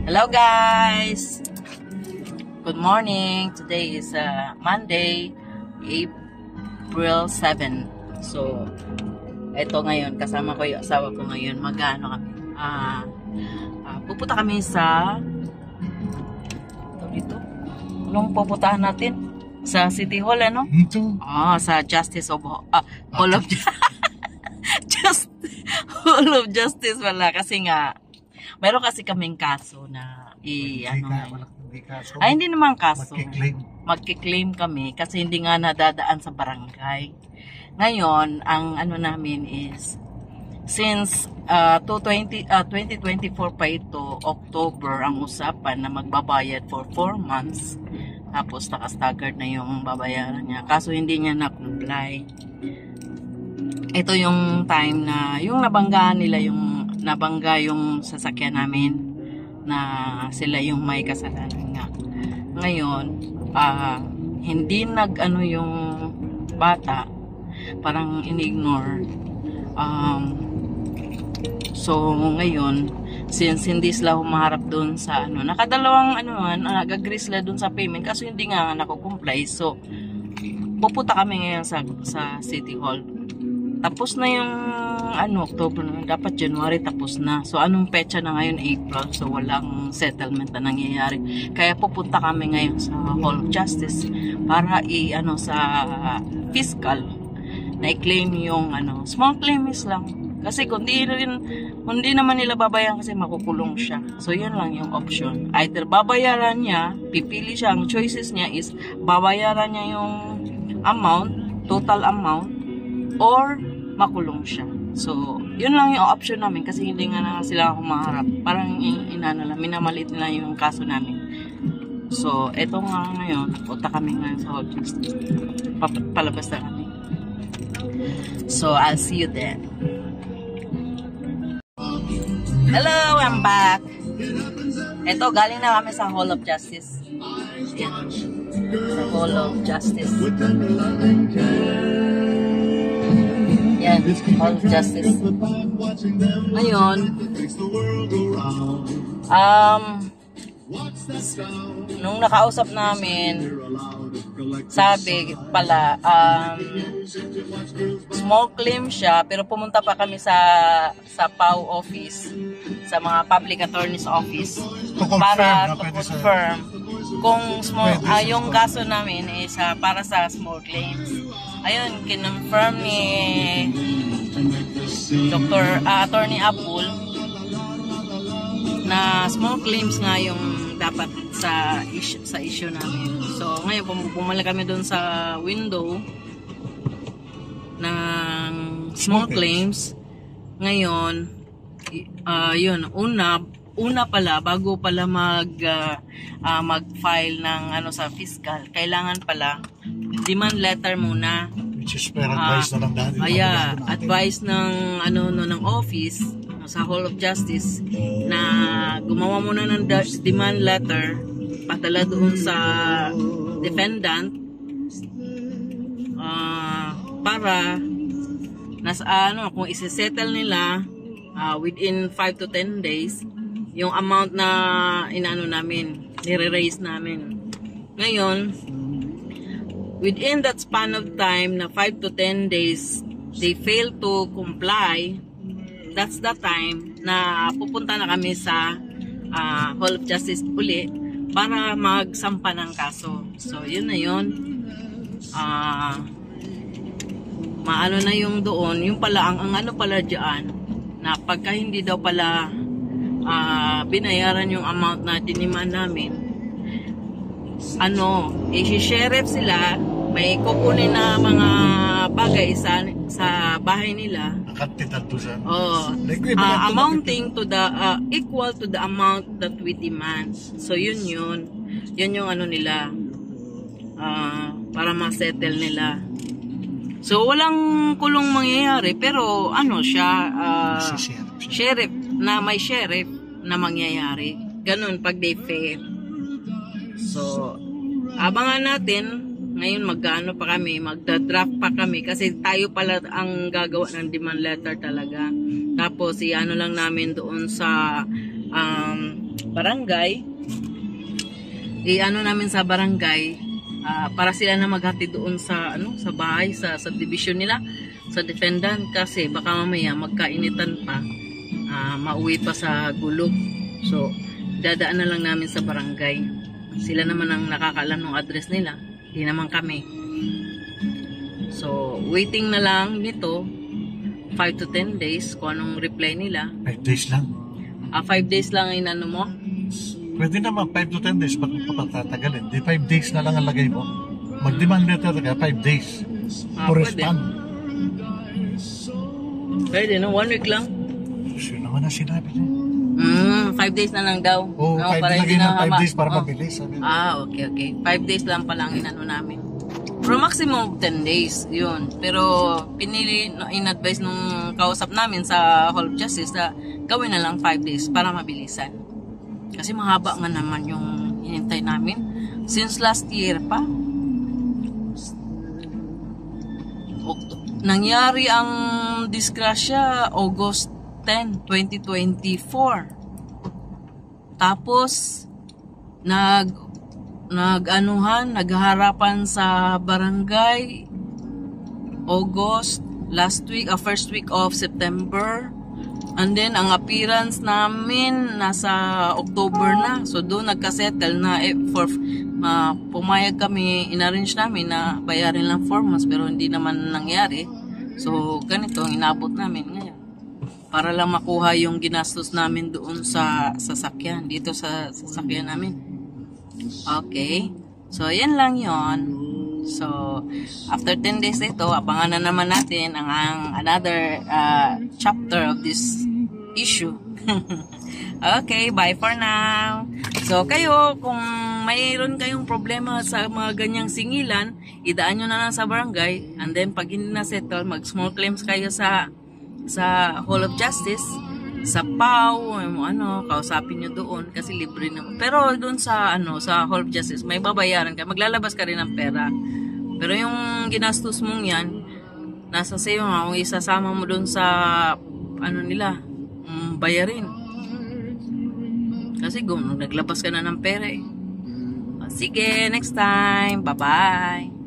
Hello guys! Good morning! Today is Monday, April 7. So, eto ngayon, kasama ko yung asawa ko ngayon. Mag-ano kami? Pupunta kami sa dito. Anong pupuntahan natin? Sa City Hall, ano? Ito. Sa Justice of Hall of Hall of Justice wala. Kasi nga, meron kasi kaming kaso na hindi naman kaso. Magkiklaim kami kasi hindi nga nadadaan sa barangay. Ngayon, ang ano namin is since 2024 pa ito, October ang usapan na magbabayad for 4 months. Tapos naka-staggered na yung babayaran niya. Kaso hindi niya na-comply. Ito yung time na yung nabangga yung sasakyan namin na sila yung may kasalanan nga. Ngayon, hindi nag-ano yung bata, parang in-ignore. So ngayon, since hindi sila humaharap doon sa nakadalawang nag-agree sila doon sa payment kasi hindi nga nako-comply. So pupunta kami ngayon sa City Hall. Tapos na yung October na, dapat January tapos na. So anong petsa na ngayon? April. So walang settlement na nangyayari. Kaya pupunta kami ngayon sa Hall of Justice para sa fiscal na i-claim yung small claims lang. Kasi kung hindi naman nila babayaran kasi makukulong siya. So yun lang yung option. Either babayaran niya, pipili siya, ang choices niya is babayaran niya yung amount, total amount, or makulong siya. So, yun lang yung option namin kasi hindi nga na sila humaharap. Parang minamalit nila yung kaso namin. So, eto nga ngayon, punta kami ngayon sa Hall of Justice. Palabas na kami. So, I'll see you there. Hello, I'm back. Eto, galing na kami sa Hall of Justice. Yan. Sa Hall of Justice. Yan, Hall of Justice. Ngayon, nung nakausap namin, sabi pala, small claim siya, pero pumunta pa kami sa PAW office, sa mga public attorney's office, para to confirm kung yung kaso namin is para sa small claims. Ayun, kinonfirm ni Attorney Abul na small claims nga yung dapat sa issue namin. So, ngayon, bumalik kami doon sa window ng small claims. Ngayon, yun, una pala, bago pala mag-file ng sa fiscal, kailangan pala demand letter muna. Which is fair advice na lang dahil. Advice ng ng office sa Hall of Justice na gumawa muna ng demand letter, padala doon sa defendant para kung isi-settle nila within 5 to 10 days yung amount na namin, nire-raise namin. Ngayon, within that span of time na 5 to 10 days, they fail to comply, that's the time na pupunta na kami sa Hall of Justice uli para magsampa ng kaso. So, yun na yun. Maano na yung doon, yung pala, ang pala dyan, na pagka hindi daw pala binayaran yung amount na diniman namin, i-sheriff sila, may kukunin na mga bagay sa bahay nila. Amounting to the equal to the amount that we demand. So yun yung nila para ma-settle nila. So walang kulong mangyayari, pero sheriff na may sheriff na mangyayari. Ganun pag they fail. So abangan natin ngayon magda-draft pa kami kasi tayo pala ang gagawa ng demand letter talaga. Tapos lang namin doon sa barangay. I-ano namin sa barangay para sila na maghati doon sa sa bahay, sa subdivision nila, sa defendant, kasi baka mamaya magkainitan pa, mauwi pa sa gulog. So dadaan na lang namin sa barangay. Sila naman ang nakakaalam ng address nila, hindi naman kami. So waiting na lang nito 5 to 10 days kung anong reply nila. 5 days lang. 5 days lang inano mo. Pwede naman 5 to 10 days, ba't mo patatagalin? Di 5 days na lang ang lagay mo. Mag-demand letter ka, 5 days. To Pwede. respond. Pwede, no? 1 week lang. Yun naman ang sinabi niya. 5 days na lang daw. Oo, No, 5 para lagay hindi na na 5 days para oh. mabilis. Sabi niya. Okay. 5 days lang pala ang inano namin. Pero maximum 10 days, yun. Pero pinili, in-advise nung kausap namin sa Hall of Justice na gawin na lang 5 days para mabilisan. Kasi mahaba nga naman yung hinintay namin. Since last year pa. Nangyari ang disgrasya August 10, 2024. Tapos nagharapan sa barangay August, last week, first week of September. And then ang appearance namin nasa October na. So doon nagka-settle na pumayag kami, inarrange namin na bayarin lang 4 months pero hindi naman nangyari. So ganito ang inabot namin ngayon. Para lang makuha yung ginastos namin doon sa sasakyan, dito sa sasakyan namin. Okay. So yan lang yon. So after 10 days ito, abangan na naman natin ang another chapter of this issue. Okay, bye for now. So kayo, kung mayroon kayong problema sa mga ganyang singilan, idaan nyo na lang sa barangay, and then pag hindi na settle, mag small claims kayo sa Hall of Justice, sa PAW, kausapin nyo doon kasi libre naman. Pero doon sa sa Hall of Justice, may babayaran ka, maglalabas ka rin ng pera. Pero yung ginastos mong yan, nasa sayo nga, kung isasama mo doon sa nila, bayarin. Kasi naglabas ka na ng pera eh. Sige, next time. Bye-bye.